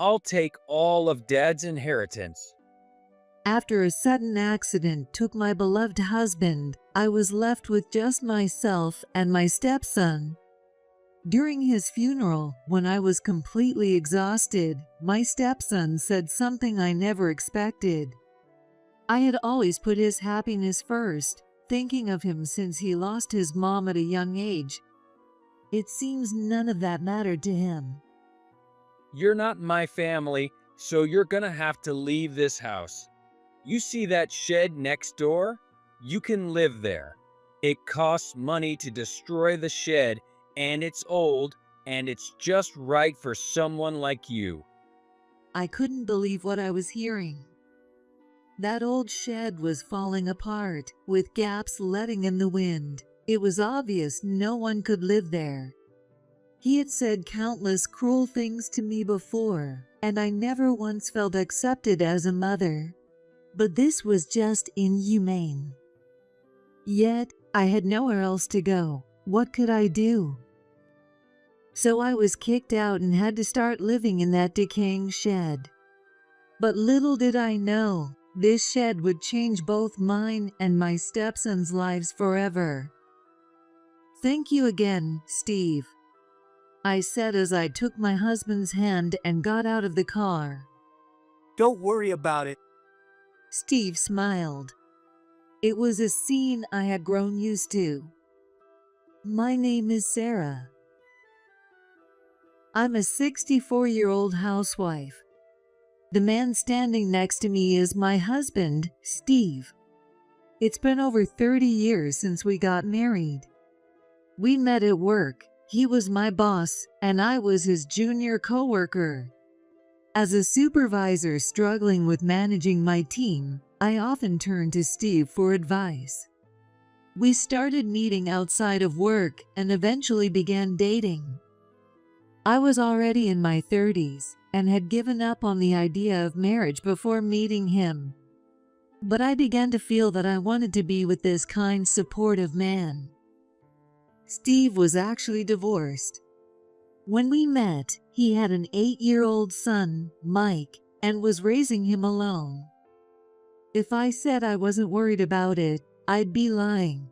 I'll take all of Dad's inheritance. After a sudden accident took my beloved husband, I was left with just myself and my stepson. During his funeral, when I was completely exhausted, my stepson said something I never expected. I had always put his happiness first, thinking of him since he lost his mom at a young age. It seems none of that mattered to him. You're not my family, so you're gonna have to leave this house. You see that shed next door? You can live there. It costs money to destroy the shed, and it's old, and it's just right for someone like you. I couldn't believe what I was hearing. That old shed was falling apart, with gaps letting in the wind. It was obvious no one could live there. He had said countless cruel things to me before, and I never once felt accepted as a mother. But this was just inhumane. Yet, I had nowhere else to go. What could I do? So I was kicked out and had to start living in that decaying shed. But little did I know, this shed would change both mine and my stepson's lives forever. Thank you again, Steve, I said as I took my husband's hand and got out of the car. Don't worry about it. Steve smiled. It was a scene I had grown used to. My name is Sarah. I'm a 64-year-old housewife. The man standing next to me is my husband, Steve. It's been over 30 years since we got married. We met at work. He was my boss, and I was his junior coworker. As a supervisor struggling with managing my team, I often turned to Steve for advice. We started meeting outside of work and eventually began dating. I was already in my 30s and had given up on the idea of marriage before meeting him. But I began to feel that I wanted to be with this kind, supportive man. Steve was actually divorced. When we met, he had an 8-year-old son, Mike, and was raising him alone. If I said I wasn't worried about it, I'd be lying.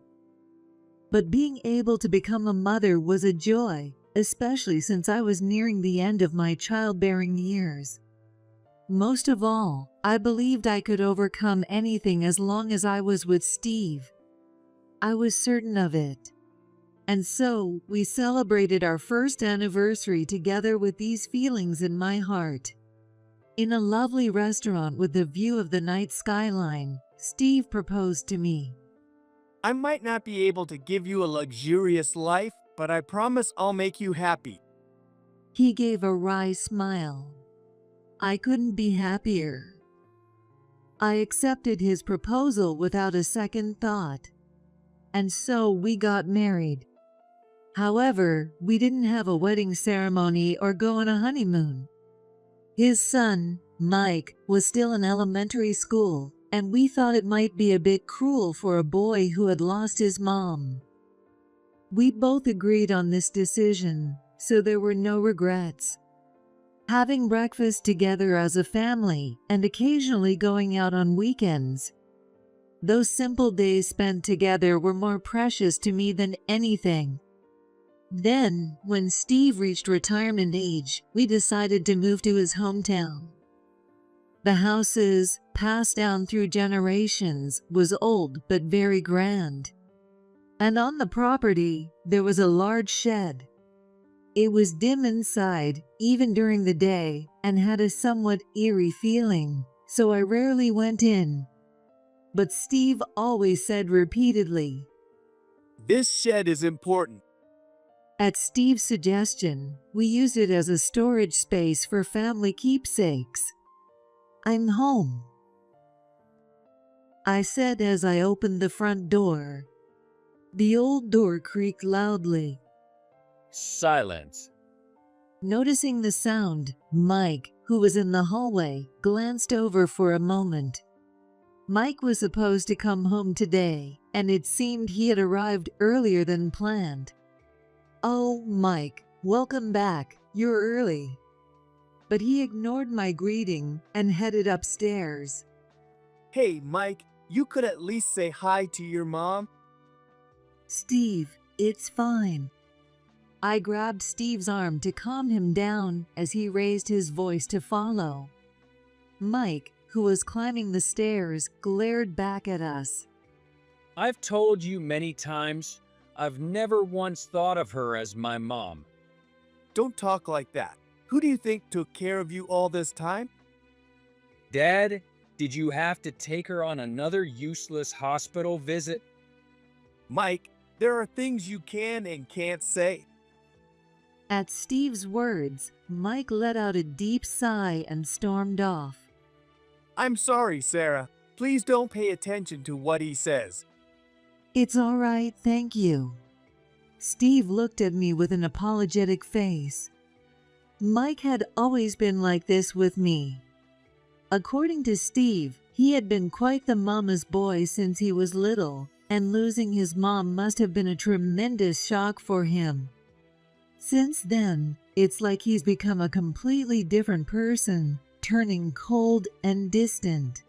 But being able to become a mother was a joy, especially since I was nearing the end of my childbearing years. Most of all, I believed I could overcome anything as long as I was with Steve. I was certain of it. And so, we celebrated our first anniversary together with these feelings in my heart. In a lovely restaurant with a view of the night skyline, Steve proposed to me. I might not be able to give you a luxurious life, but I promise I'll make you happy. He gave a wry smile. I couldn't be happier. I accepted his proposal without a second thought. And so we got married. However, we didn't have a wedding ceremony or go on a honeymoon. His son, Mike, was still in elementary school, and we thought it might be a bit cruel for a boy who had lost his mom. We both agreed on this decision, so there were no regrets. Having breakfast together as a family and occasionally going out on weekends. Those simple days spent together were more precious to me than anything. Then, when Steve reached retirement age, we decided to move to his hometown. The houses, passed down through generations, was old but very grand. And on the property, there was a large shed. It was dim inside, even during the day, and had a somewhat eerie feeling, so I rarely went in. But Steve always said repeatedly, This shed is important. At Steve's suggestion, we used it as a storage space for family keepsakes. I'm home, I said as I opened the front door. The old door creaked loudly. Silence. Noticing the sound, Mike, who was in the hallway, glanced over for a moment. Mike was supposed to come home today, and it seemed he had arrived earlier than planned. Oh, Mike, welcome back. You're early. but he ignored my greeting and headed upstairs. Hey, Mike, you could at least say hi to your mom. Steve, it's fine. I grabbed Steve's arm to calm him down as he raised his voice to follow. Mike, who was climbing the stairs, glared back at us. I've told you many times, I've never once thought of her as my mom. Don't talk like that. Who do you think took care of you all this time? Dad, did you have to take her on another useless hospital visit? Mike, there are things you can and can't say. At Steve's words, Mike let out a deep sigh and stormed off. I'm sorry, Sarah. Please don't pay attention to what he says. It's all right, thank you. Steve looked at me with an apologetic face. Mike had always been like this with me. According to Steve, he had been quite the mama's boy since he was little, and losing his mom must have been a tremendous shock for him. Since then, it's like he's become a completely different person, turning cold and distant.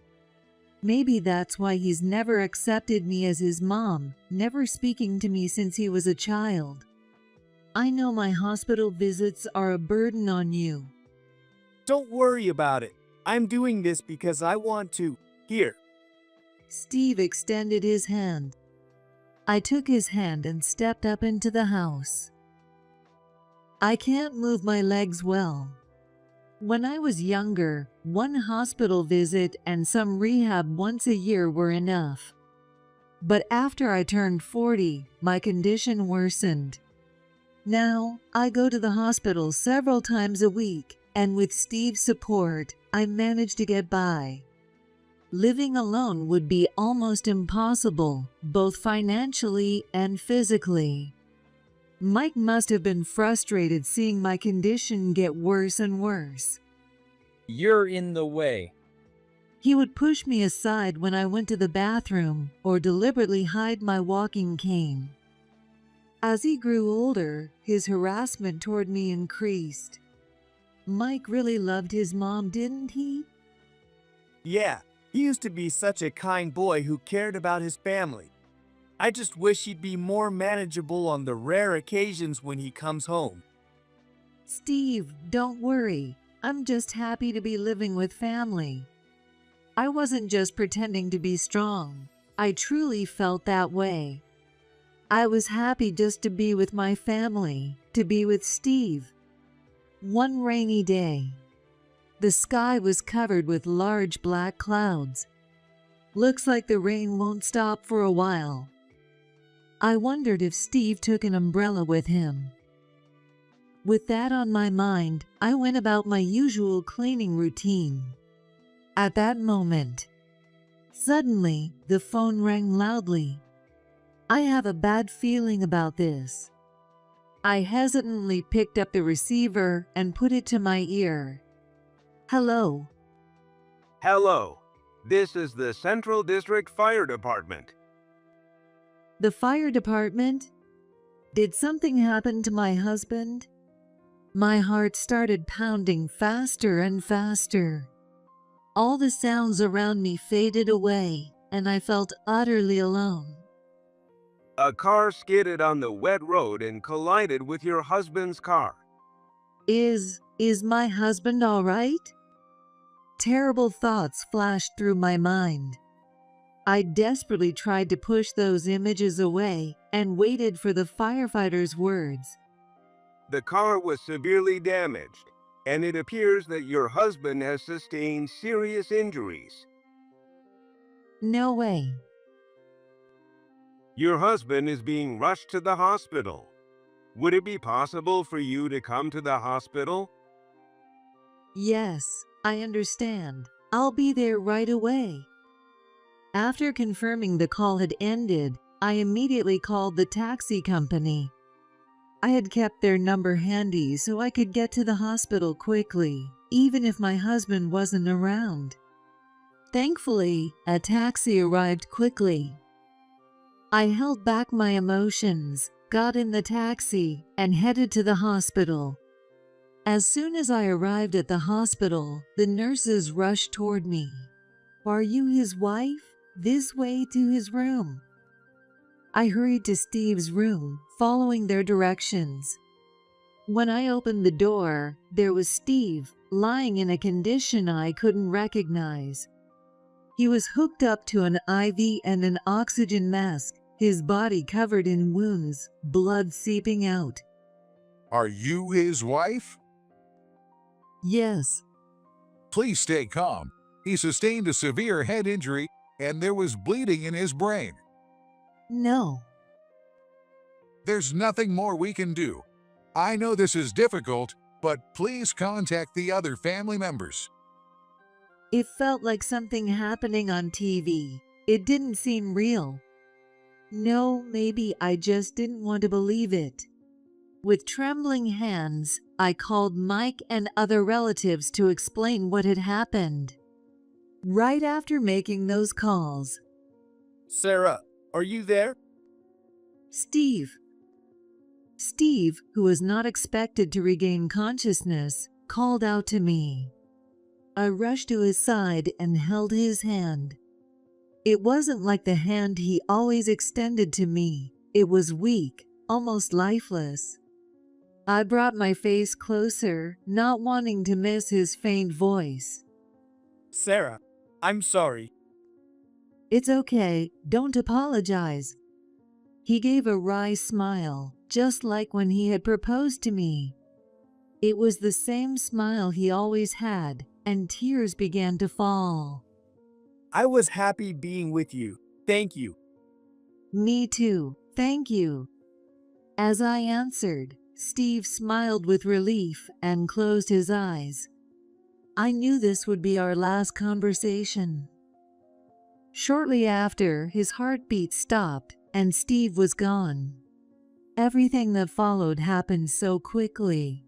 Maybe that's why he's never accepted me as his mom, never speaking to me since he was a child. I know my hospital visits are a burden on you. Don't worry about it. I'm doing this because I want to. Here. Steve extended his hand. I took his hand and stepped up into the house. I can't move my legs well. When I was younger, one hospital visit and some rehab once a year were enough. But after I turned 40, my condition worsened. Now, I go to the hospital several times a week, and with Steve's support, I manage to get by. Living alone would be almost impossible, both financially and physically. Mike must have been frustrated seeing my condition get worse and worse. You're in the way. He would push me aside when I went to the bathroom or deliberately hide my walking cane. As he grew older, his harassment toward me increased. Mike really loved his mom, didn't he? Yeah, he used to be such a kind boy who cared about his family. I just wish he'd be more manageable on the rare occasions when he comes home. Steve, don't worry. I'm just happy to be living with family. I wasn't just pretending to be strong. I truly felt that way. I was happy just to be with my family, to be with Steve. One rainy day, the sky was covered with large black clouds. Looks like the rain won't stop for a while. I wondered if Steve took an umbrella with him. With that on my mind, I went about my usual cleaning routine. At that moment, suddenly, the phone rang loudly. I have a bad feeling about this. I hesitantly picked up the receiver and put it to my ear. Hello. Hello, this is the Central District Fire Department. The fire department? Did something happen to my husband? My heart started pounding faster and faster. All the sounds around me faded away, and I felt utterly alone. A car skidded on the wet road and collided with your husband's car. Is my husband all right? Terrible thoughts flashed through my mind. I desperately tried to push those images away and waited for the firefighter's words. The car was severely damaged, and it appears that your husband has sustained serious injuries. No way. Your husband is being rushed to the hospital. Would it be possible for you to come to the hospital? Yes, I understand. I'll be there right away. After confirming the call had ended, I immediately called the taxi company. I had kept their number handy so I could get to the hospital quickly, even if my husband wasn't around. Thankfully, a taxi arrived quickly. I held back my emotions, got in the taxi, and headed to the hospital. As soon as I arrived at the hospital, the nurses rushed toward me. "Are you his wife? This way to his room." I hurried to Steve's room, following their directions. When I opened the door, there was Steve, lying in a condition I couldn't recognize. He was hooked up to an IV and an oxygen mask, his body covered in wounds, blood seeping out. Are you his wife? Yes. Please stay calm. He sustained a severe head injury and there was bleeding in his brain. No. There's nothing more we can do. I know this is difficult, but please contact the other family members. It felt like something happening on TV. It didn't seem real. No, maybe I just didn't want to believe it. With trembling hands, I called Mike and other relatives to explain what had happened. Right after making those calls, Sarah, are you there? Steve, who was not expected to regain consciousness, called out to me. I rushed to his side and held his hand. It wasn't like the hand he always extended to me. It was weak, almost lifeless. I brought my face closer, not wanting to miss his faint voice. Sarah, I'm sorry. "It's okay, don't apologize." He gave a wry smile, just like when he had proposed to me. It was the same smile he always had, and tears began to fall. I was happy being with you. Thank you. "Me too, thank you." As I answered, Steve smiled with relief and closed his eyes. I knew this would be our last conversation. Shortly after, his heartbeat stopped and Steve was gone. Everything that followed happened so quickly.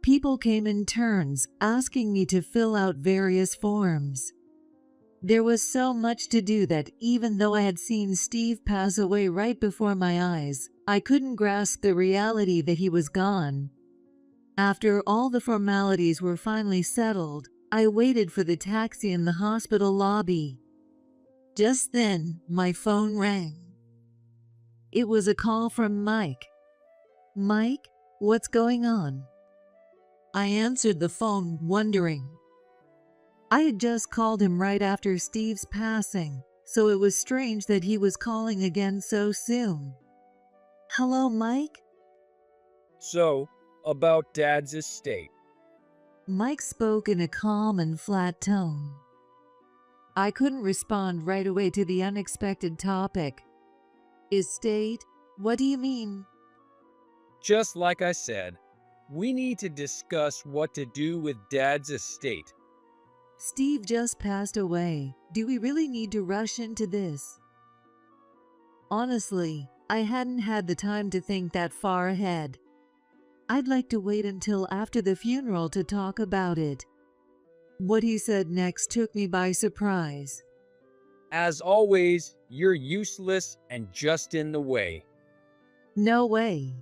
People came in turns, asking me to fill out various forms. There was so much to do that even though I had seen Steve pass away right before my eyes, I couldn't grasp the reality that he was gone. After all the formalities were finally settled, I waited for the taxi in the hospital lobby. Just then, my phone rang. It was a call from Mike. "Mike, what's going on?" I answered the phone, wondering. I had just called him right after Steve's passing, so it was strange that he was calling again so soon. "Hello, Mike?" So, about Dad's estate. Mike spoke in a calm and flat tone. I couldn't respond right away to the unexpected topic. "Estate? What do you mean?" Just like I said, we need to discuss what to do with Dad's estate. "Steve just passed away. Do we really need to rush into this?" Honestly, I hadn't had the time to think that far ahead. I'd like to wait until after the funeral to talk about it. What he said next took me by surprise. As always, you're useless and just in the way. "No way."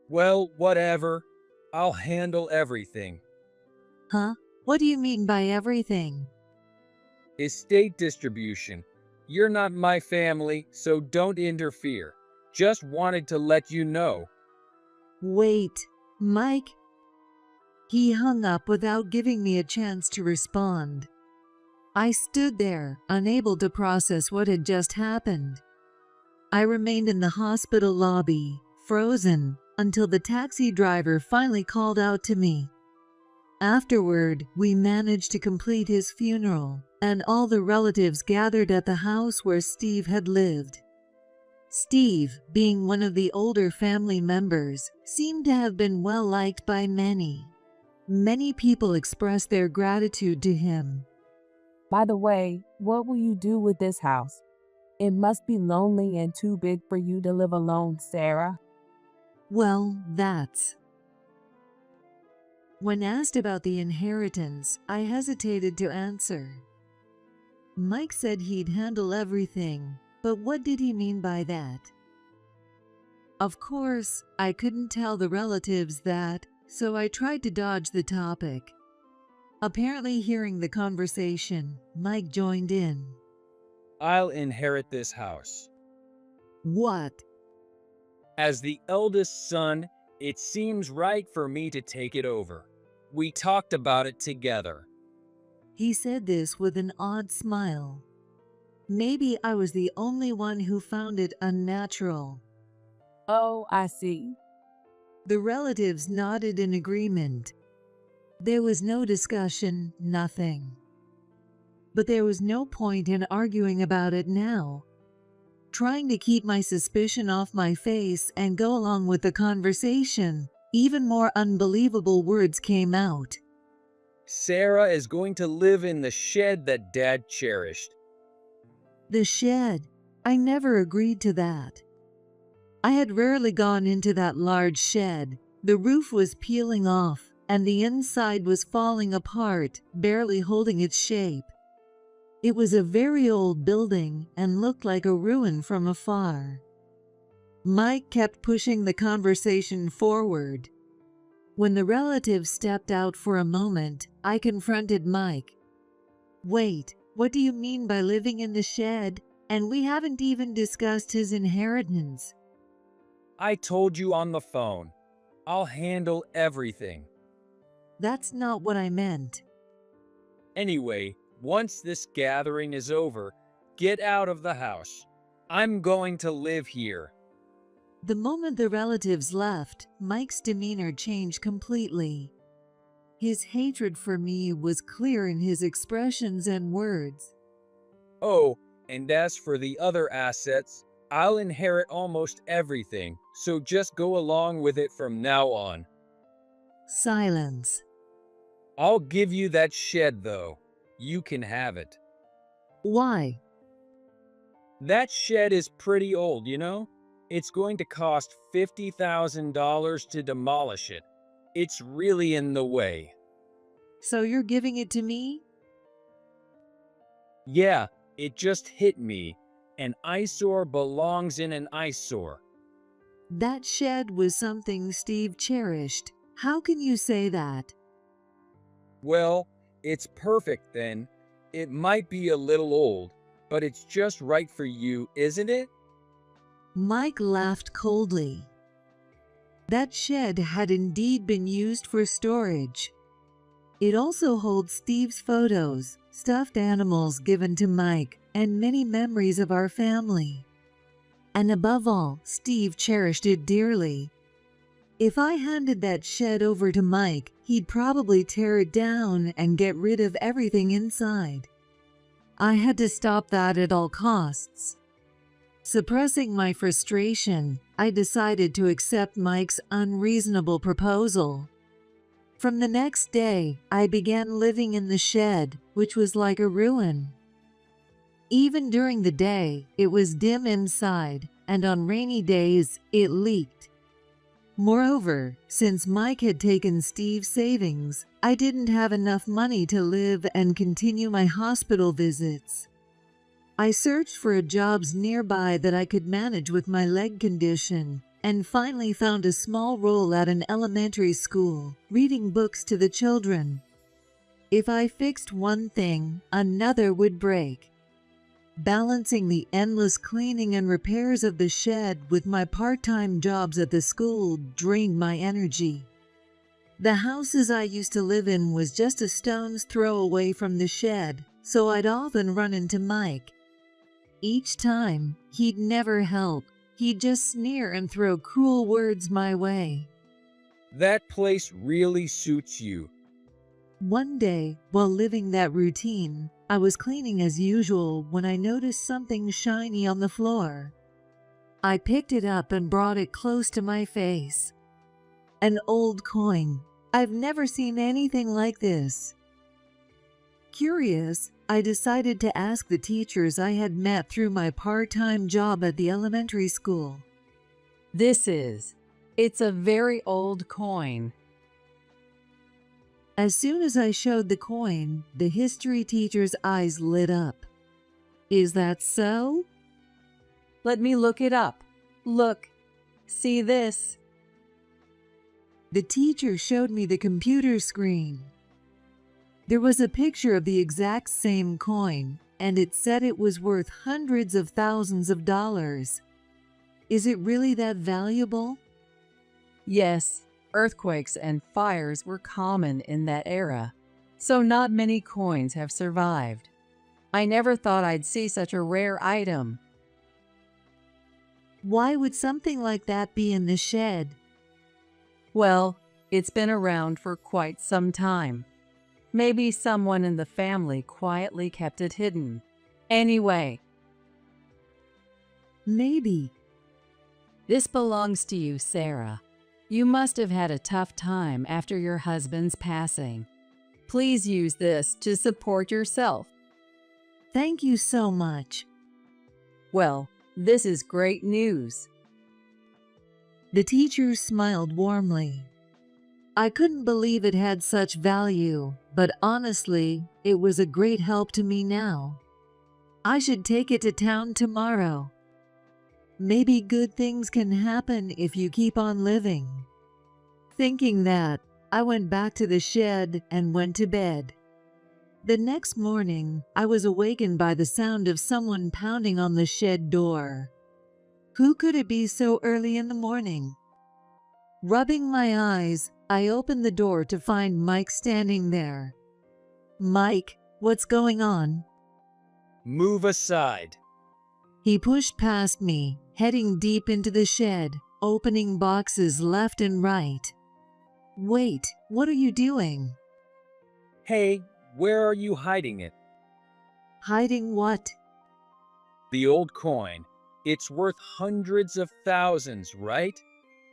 Well, whatever. I'll handle everything. "Huh? What do you mean by everything?" Estate distribution. You're not my family, so don't interfere. Just wanted to let you know. "Wait, Mike?" He hung up without giving me a chance to respond. I stood there, unable to process what had just happened. I remained in the hospital lobby, frozen, until the taxi driver finally called out to me. Afterward, we managed to complete his funeral, and all the relatives gathered at the house where Steve had lived. Steve, being one of the older family members, seemed to have been well liked by many. Many people expressed their gratitude to him. By the way, what will you do with this house? It must be lonely and too big for you to live alone, Sarah. Well, that's. When asked about the inheritance, I hesitated to answer. Mike said he'd handle everything, but what did he mean by that? Of course, I couldn't tell the relatives that, so I tried to dodge the topic. Apparently hearing the conversation, Mike joined in. I'll inherit this house. What? As the eldest son, it seems right for me to take it over. We talked about it together. He said this with an odd smile. Maybe I was the only one who found it unnatural. Oh, I see. The relatives nodded in agreement. There was no discussion, nothing. But there was no point in arguing about it now. Trying to keep my suspicion off my face and go along with the conversation, even more unbelievable words came out. Sarah is going to live in the shed that Dad cherished. The shed. I never agreed to that. I had rarely gone into that large shed. The roof was peeling off, and the inside was falling apart, barely holding its shape. It was a very old building and looked like a ruin from afar. Mike kept pushing the conversation forward. When the relatives stepped out for a moment, I confronted Mike. Wait, what do you mean by living in the shed? And we haven't even discussed his inheritance. I told you on the phone. I'll handle everything. That's not what I meant. Anyway, once this gathering is over, get out of the house. I'm going to live here. The moment the relatives left, Mike's demeanor changed completely. His hatred for me was clear in his expressions and words. Oh, and as for the other assets, I'll inherit almost everything, so just go along with it from now on. Silence. I'll give you that shed, though. You can have it. Why? That shed is pretty old, you know? It's going to cost $50,000 to demolish it. It's really in the way. So you're giving it to me? Yeah, it just hit me. An eyesore belongs in an eyesore. That shed was something Steve cherished. How can you say that? Well, it's perfect then. It might be a little old, but it's just right for you, isn't it? Mike laughed coldly. That shed had indeed been used for storage. It also holds Steve's photos, stuffed animals given to Mike, and many memories of our family. And above all, Steve cherished it dearly. If I handed that shed over to Mike, he'd probably tear it down and get rid of everything inside. I had to stop that at all costs. Suppressing my frustration, I decided to accept Mike's unreasonable proposal. From the next day, I began living in the shed, which was like a ruin. Even during the day, it was dim inside, and on rainy days, it leaked. Moreover, since Mike had taken Steve's savings, I didn't have enough money to live and continue my hospital visits. I searched for jobs nearby that I could manage with my leg condition, and finally found a small role at an elementary school, reading books to the children. If I fixed one thing, another would break. Balancing the endless cleaning and repairs of the shed with my part-time jobs at the school drained my energy. The houses I used to live in was just a stone's throw away from the shed, so I'd often run into Mike. Each time, he'd never help. He'd just sneer and throw cruel words my way. That place really suits you. One day, while living that routine, I was cleaning as usual when I noticed something shiny on the floor. I picked it up and brought it close to my face. An old coin. I've never seen anything like this. Curious, I decided to ask the teachers I had met through my part-time job at the elementary school. It's a very old coin. As soon as I showed the coin, the history teacher's eyes lit up. Is that so? Let me look it up. Look, See this? The teacher showed me the computer screen. There was a picture of the exact same coin, and it said it was worth hundreds of thousands of dollars. Is it really that valuable? Yes, earthquakes and fires were common in that era, so not many coins have survived. I never thought I'd see such a rare item. Why would something like that be in the shed? Well, it's been around for quite some time. Maybe someone in the family quietly kept it hidden. Anyway, Maybe. this belongs to you, Sarah. You must have had a tough time after your husband's passing. Please use this to support yourself. Thank you so much. Well, this is great news. The teacher smiled warmly. I couldn't believe it had such value, but honestly, it was a great help to me now. I should take it to town tomorrow. Maybe good things can happen if you keep on living. Thinking that, I went back to the shed and went to bed. The next morning, I was awakened by the sound of someone pounding on the shed door. Who could it be so early in the morning? Rubbing my eyes, I opened the door to find Mike standing there. Mike, what's going on? Move aside. He pushed past me, heading deep into the shed, opening boxes left and right. Wait, what are you doing? Hey, where are you hiding it? Hiding what? The old coin. It's worth hundreds of thousands, right?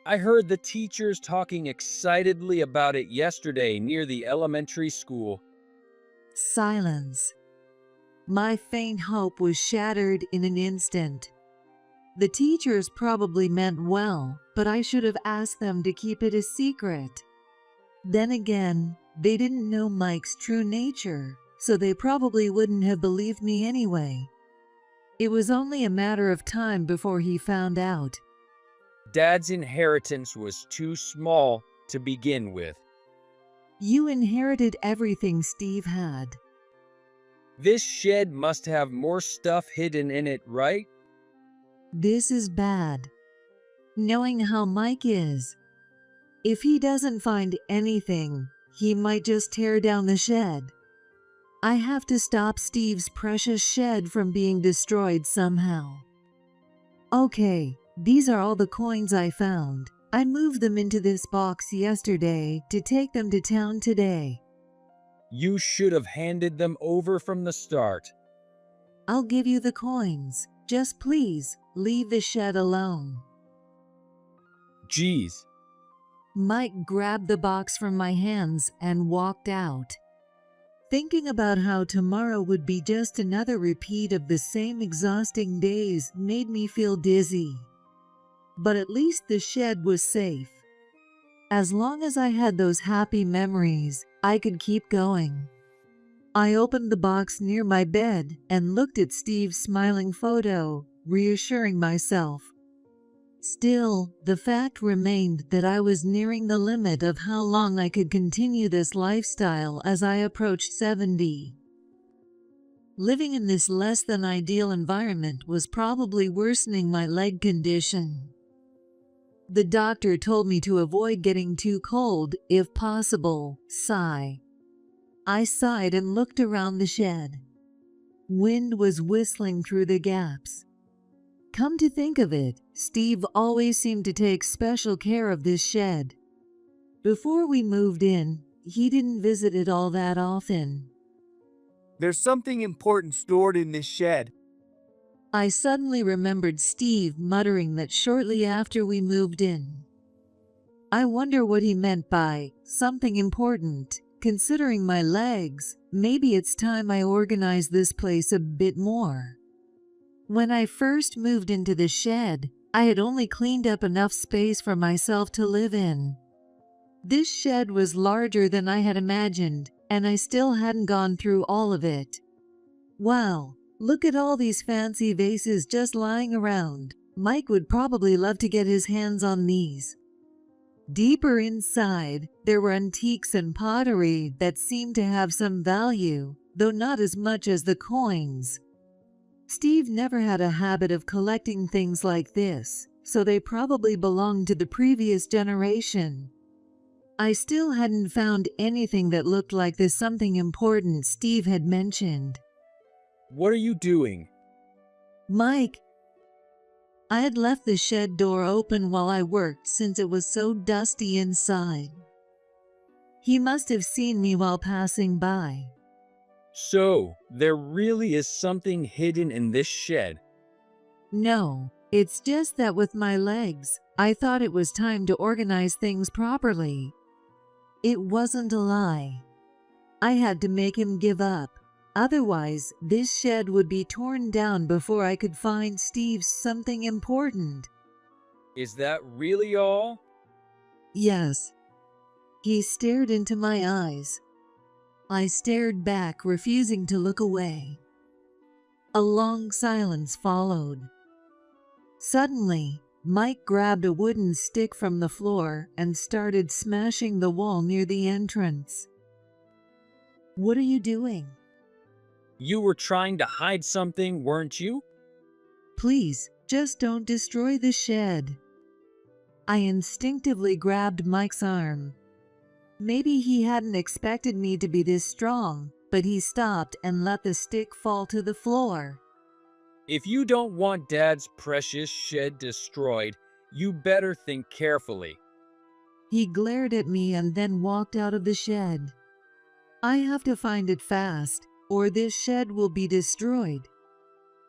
I heard the teachers talking excitedly about it yesterday near the elementary school. Silence. My faint hope was shattered in an instant. The teachers probably meant well, but I should have asked them to keep it a secret. Then again, they didn't know Mike's true nature, so they probably wouldn't have believed me anyway. It was only a matter of time before he found out. Dad's inheritance was too small to begin with. You inherited everything Steve had. This shed must have more stuff hidden in it, right? This is bad. Knowing how Mike is, if he doesn't find anything, he might just tear down the shed. I have to stop Steve's precious shed from being destroyed somehow. Okay, these are all the coins I found. I moved them into this box yesterday to take them to town today. You should have handed them over from the start. I'll give you the coins. Just please, leave the shed alone. Geez. Mike grabbed the box from my hands and walked out. Thinking about how tomorrow would be just another repeat of the same exhausting days made me feel dizzy. But at least the shed was safe. As long as I had those happy memories, I could keep going. I opened the box near my bed and looked at Steve's smiling photo, reassuring myself. Still, the fact remained that I was nearing the limit of how long I could continue this lifestyle as I approached 70. Living in this less than ideal environment was probably worsening my leg condition. The doctor told me to avoid getting too cold, if possible. Sigh. I sighed and looked around the shed. Wind was whistling through the gaps. Come to think of it, Steve always seemed to take special care of this shed. Before we moved in, he didn't visit it all that often. There's something important stored in this shed. I suddenly remembered Steve muttering that shortly after we moved in. I wonder what he meant by something important. Considering my legs, maybe it's time I organize this place a bit more. When I first moved into the shed, I had only cleaned up enough space for myself to live in. This shed was larger than I had imagined, and I still hadn't gone through all of it. Wow, look at all these fancy vases just lying around. Mike would probably love to get his hands on these. Deeper inside, there were antiques and pottery that seemed to have some value, though not as much as the coins. Steve never had a habit of collecting things like this, so they probably belonged to the previous generation. I still hadn't found anything that looked like the something important Steve had mentioned. What are you doing? Mike, I had left the shed door open while I worked since it was so dusty inside. He must have seen me while passing by. So, there really is something hidden in this shed. No, it's just that with my legs, I thought it was time to organize things properly. It wasn't a lie. I had to make him give up. Otherwise, this shed would be torn down before I could find Steve's something important. Is that really all? Yes. He stared into my eyes. I stared back, refusing to look away. A long silence followed. Suddenly, Mike grabbed a wooden stick from the floor and started smashing the wall near the entrance. What are you doing? You were trying to hide something, weren't you? Please, just don't destroy the shed. I instinctively grabbed Mike's arm. Maybe he hadn't expected me to be this strong, but he stopped and let the stick fall to the floor. If you don't want Dad's precious shed destroyed, you better think carefully. He glared at me and then walked out of the shed. I have to find it fast, or this shed will be destroyed.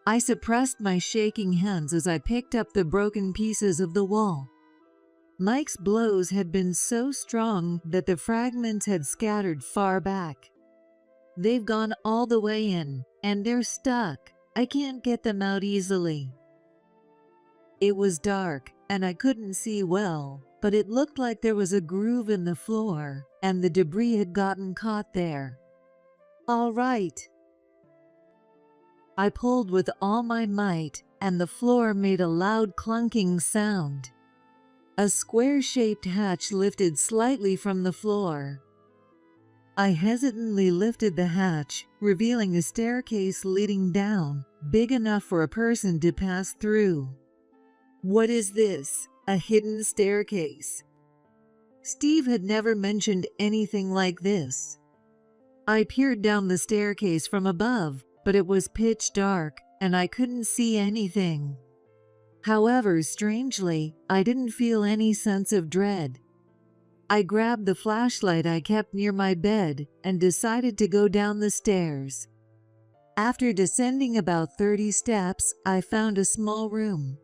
I suppressed my shaking hands as I picked up the broken pieces of the wall. Mike's blows had been so strong that the fragments had scattered far back. They've gone all the way in, and they're stuck. I can't get them out easily. It was dark, and I couldn't see well, but it looked like there was a groove in the floor, and the debris had gotten caught there. All right. I pulled with all my might, and the floor made a loud clunking sound. A square-shaped hatch lifted slightly from the floor. I hesitantly lifted the hatch, revealing a staircase leading down, big enough for a person to pass through. What is this? A hidden staircase? Steve had never mentioned anything like this. I peered down the staircase from above, but it was pitch dark, and I couldn't see anything. However, strangely, I didn't feel any sense of dread. I grabbed the flashlight I kept near my bed and decided to go down the stairs. After descending about 30 steps, I found a small room.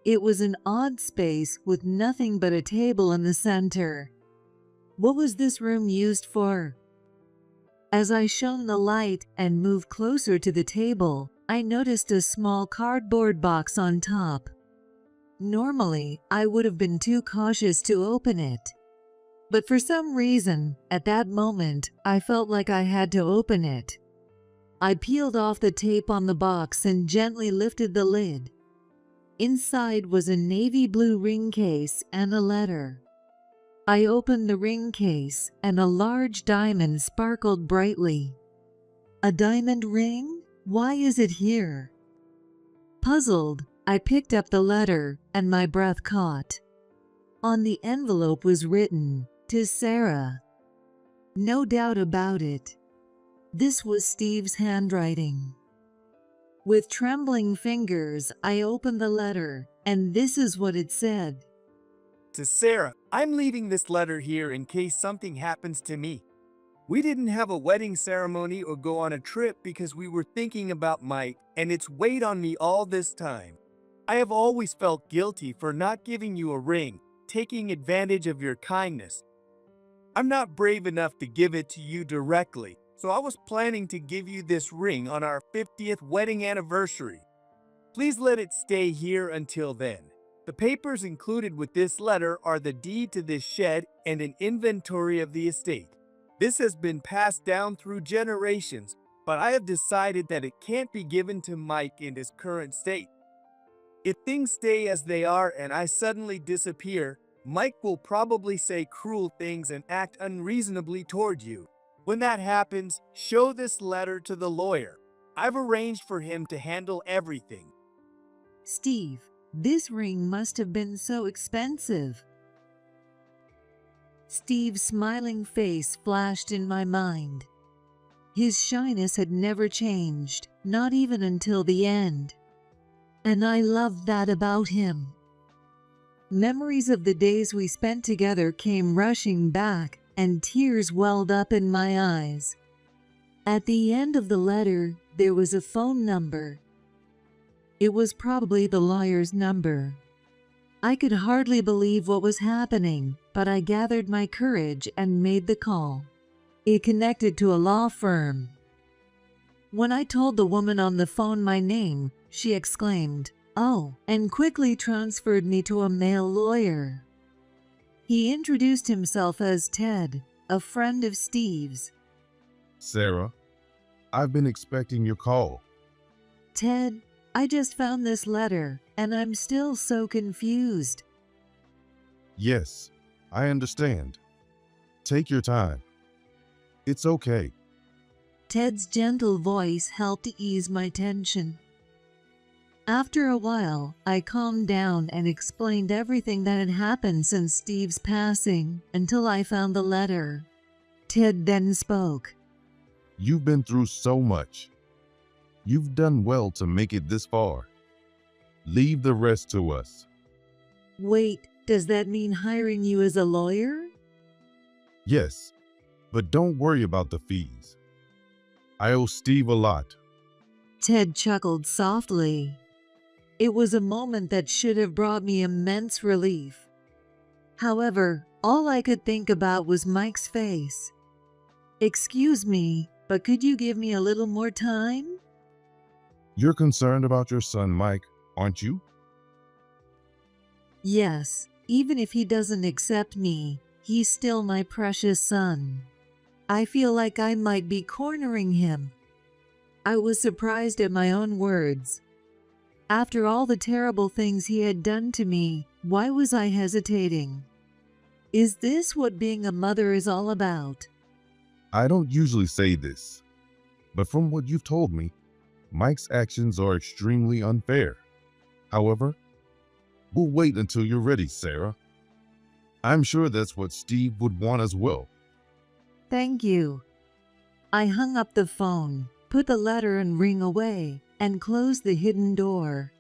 It was an odd space with nothing but a table in the center. What was this room used for? As I shone the light and moved closer to the table, I noticed a small cardboard box on top. Normally, I would have been too cautious to open it. But for some reason, at that moment, I felt like I had to open it. I peeled off the tape on the box and gently lifted the lid. Inside was a navy blue ring case and a letter. I opened the ring case, and a large diamond sparkled brightly. A diamond ring? Why is it here? Puzzled, I picked up the letter, and my breath caught. On the envelope was written, "To Sarah." No doubt about it. This was Steve's handwriting. With trembling fingers, I opened the letter, and this is what it said. To Sarah, I'm leaving this letter here in case something happens to me. We didn't have a wedding ceremony or go on a trip because we were thinking about Mike, and it's weighed on me all this time. I have always felt guilty for not giving you a ring, taking advantage of your kindness. I'm not brave enough to give it to you directly, so I was planning to give you this ring on our 50th wedding anniversary. Please let it stay here until then. The papers included with this letter are the deed to this shed and an inventory of the estate. This has been passed down through generations, but I have decided that it can't be given to Mike in his current state. If things stay as they are and I suddenly disappear, Mike will probably say cruel things and act unreasonably toward you. When that happens, show this letter to the lawyer. I've arranged for him to handle everything. Steve, this ring must have been so expensive. Steve's smiling face flashed in my mind. His shyness had never changed, not even until the end. And I loved that about him. Memories of the days we spent together came rushing back, and tears welled up in my eyes. At the end of the letter, there was a phone number. It was probably the lawyer's number. I could hardly believe what was happening, but I gathered my courage and made the call. It connected to a law firm. When I told the woman on the phone my name, she exclaimed, "Oh," and quickly transferred me to a male lawyer. He introduced himself as Ted, a friend of Steve's. Sarah, I've been expecting your call. Ted, I just found this letter, and I'm still so confused. Yes, I understand. Take your time. It's okay. Ted's gentle voice helped ease my tension. After a while, I calmed down and explained everything that had happened since Steve's passing until I found the letter. Ted then spoke. You've been through so much. You've done well to make it this far. Leave the rest to us. Wait, does that mean hiring you as a lawyer? Yes, but don't worry about the fees. I owe Steve a lot. Ted chuckled softly. It was a moment that should have brought me immense relief. However, all I could think about was Mike's face. Excuse me, but could you give me a little more time? You're concerned about your son, Mike, aren't you? Yes, even if he doesn't accept me, he's still my precious son. I feel like I might be cornering him. I was surprised at my own words. After all the terrible things he had done to me, why was I hesitating? Is this what being a mother is all about? I don't usually say this, but from what you've told me, Mike's actions are extremely unfair. However, we'll wait until you're ready, Sarah. I'm sure that's what Steve would want as well. Thank you. I hung up the phone, put the letter and ring away, and closed the hidden door.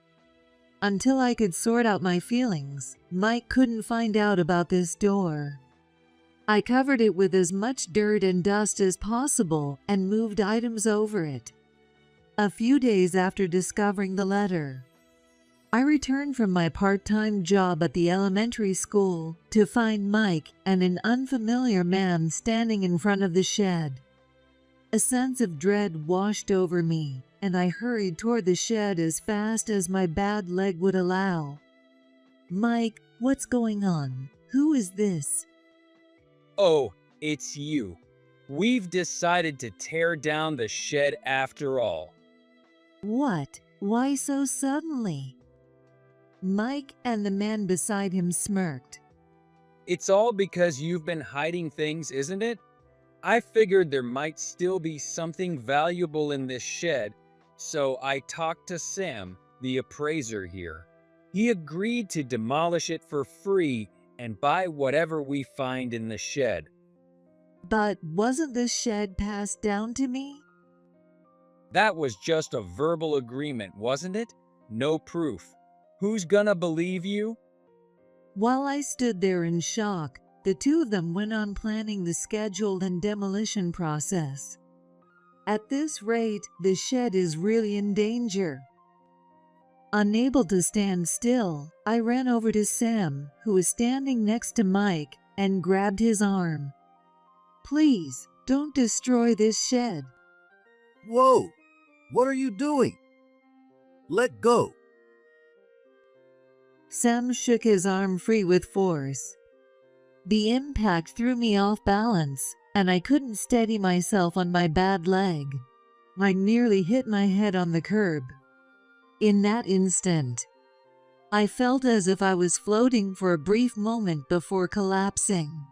Until I could sort out my feelings, Mike couldn't find out about this door. I covered it with as much dirt and dust as possible and moved items over it. A few days after discovering the letter, I returned from my part-time job at the elementary school to find Mike and an unfamiliar man standing in front of the shed. A sense of dread washed over me, and I hurried toward the shed as fast as my bad leg would allow. Mike, what's going on? Who is this? Oh, it's you. We've decided to tear down the shed after all. What? Why so suddenly? Mike and the man beside him smirked. It's all because you've been hiding things, isn't it? I figured there might still be something valuable in this shed, so I talked to Sam, the appraiser here. He agreed to demolish it for free and buy whatever we find in the shed. But wasn't the shed passed down to me? That was just a verbal agreement, wasn't it? No proof. Who's gonna believe you? While I stood there in shock, the two of them went on planning the schedule and demolition process. At this rate, the shed is really in danger. Unable to stand still, I ran over to Sam, who was standing next to Mike, and grabbed his arm. Please, don't destroy this shed. Whoa! What are you doing? Let go. Sam shook his arm free with force. The impact threw me off balance, and I couldn't steady myself on my bad leg. I nearly hit my head on the curb. In that instant, I felt as if I was floating for a brief moment before collapsing.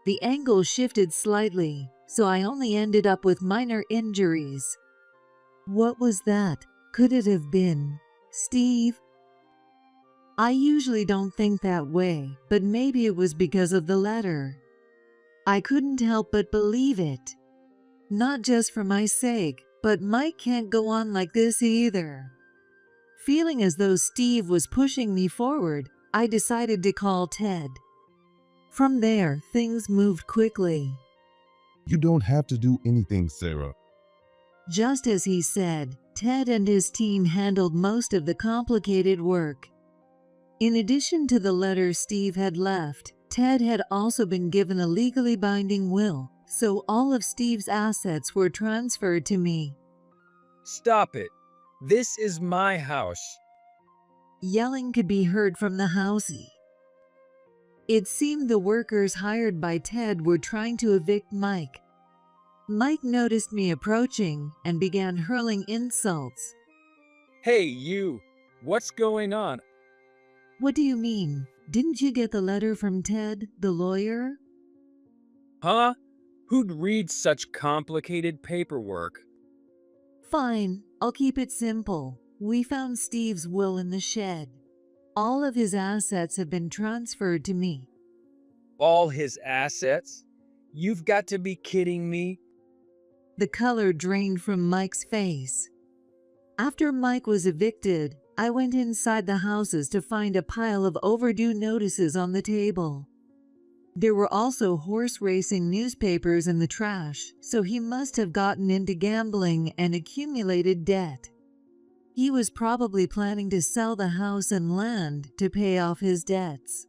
The angle shifted slightly, so I only ended up with minor injuries. What was that? Could it have been Steve? I usually don't think that way, but maybe it was because of the letter. I couldn't help but believe it. Not just for my sake, but Mike can't go on like this either. Feeling as though Steve was pushing me forward, I decided to call Ted. From there, things moved quickly. You don't have to do anything, Sarah. Just as he said, Ted and his team handled most of the complicated work. In addition to the letter Steve had left, Ted had also been given a legally binding will, so all of Steve's assets were transferred to me. Stop it. This is my house. Yelling could be heard from the house. It seemed the workers hired by Ted were trying to evict Mike. Mike noticed me approaching and began hurling insults. Hey, you. What's going on? What do you mean? Didn't you get the letter from Ted, the lawyer? Huh? Who'd read such complicated paperwork? Fine, I'll keep it simple. We found Steve's will in the shed. All of his assets have been transferred to me. All his assets? You've got to be kidding me. The color drained from Mike's face. After Mike was evicted, I went inside the houses to find a pile of overdue notices on the table. There were also horse racing newspapers in the trash, so he must have gotten into gambling and accumulated debt. He was probably planning to sell the house and land to pay off his debts.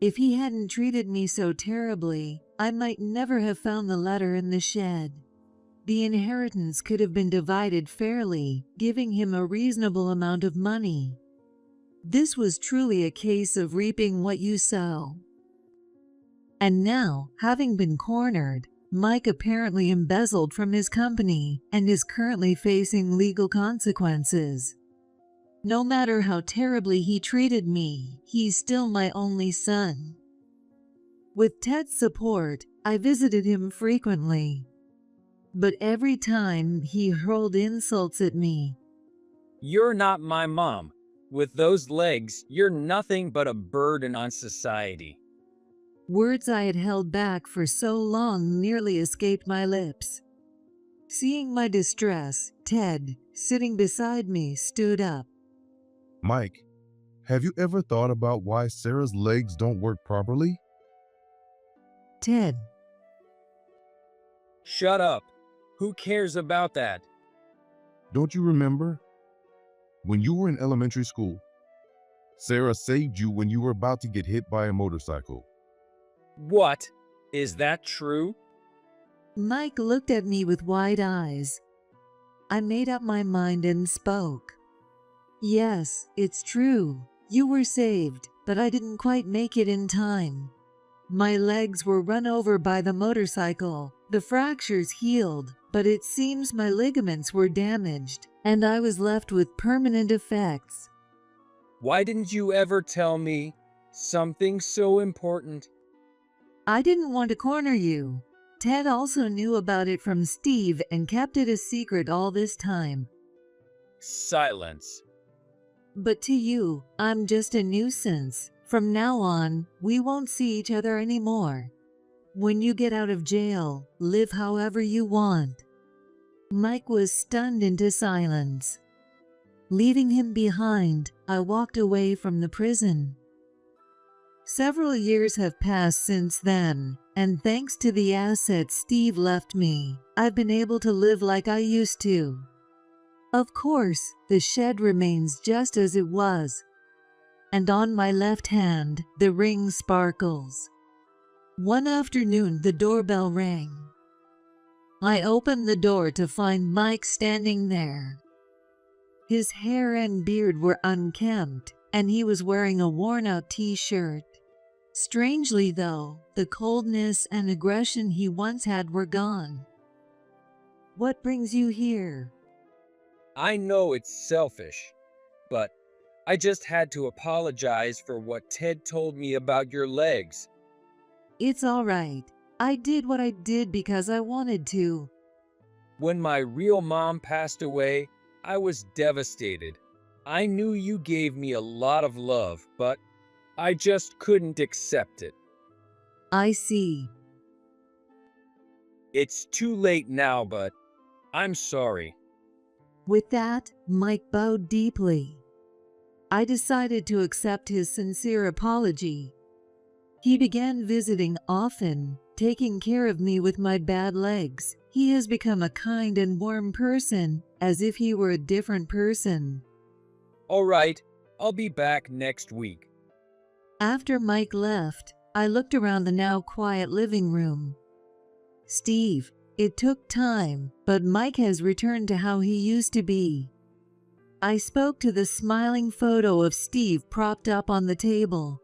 If he hadn't treated me so terribly, I might never have found the letter in the shed. The inheritance could have been divided fairly, giving him a reasonable amount of money. This was truly a case of reaping what you sow. And now, having been cornered, Mike apparently embezzled from his company and is currently facing legal consequences. No matter how terribly he treated me, he's still my only son. With Ted's support, I visited him frequently. But every time he hurled insults at me. You're not my mom. With those legs, you're nothing but a burden on society. Words I had held back for so long nearly escaped my lips. Seeing my distress, Ted, sitting beside me, stood up. Mike, have you ever thought about why Sarah's legs don't work properly? Ted. Shut up. Who cares about that? Don't you remember? When you were in elementary school, Sarah saved you when you were about to get hit by a motorcycle. What? Is that true? Mike looked at me with wide eyes. I made up my mind and spoke. Yes, it's true. You were saved, but I didn't quite make it in time. My legs were run over by the motorcycle. The fractures healed, but it seems my ligaments were damaged, and I was left with permanent effects. Why didn't you ever tell me something so important? I didn't want to corner you. Ted also knew about it from Steve and kept it a secret all this time. Silence. But to you, I'm just a nuisance. From now on, we won't see each other anymore. When you get out of jail, live however you want. Mike was stunned into silence. Leaving him behind, I walked away from the prison. Several years have passed since then, and thanks to the assets Steve left me, I've been able to live like I used to. Of course, the shed remains just as it was. And on my left hand, the ring sparkles. One afternoon, the doorbell rang. I opened the door to find Mike standing there. His hair and beard were unkempt, and he was wearing a worn-out t-shirt. Strangely, though, the coldness and aggression he once had were gone. What brings you here? I know it's selfish, but I just had to apologize for what Ted told me about your legs. It's all right. I did what I did because I wanted to. When my real mom passed away, I was devastated. I knew you gave me a lot of love, but I just couldn't accept it. I see. It's too late now, but I'm sorry. With that, Mike bowed deeply. I decided to accept his sincere apology. He began visiting often, taking care of me with my bad legs. He has become a kind and warm person, as if he were a different person. All right, I'll be back next week. After Mike left, I looked around the now quiet living room. Steve, it took time, but Mike has returned to how he used to be. I spoke to the smiling photo of Steve propped up on the table.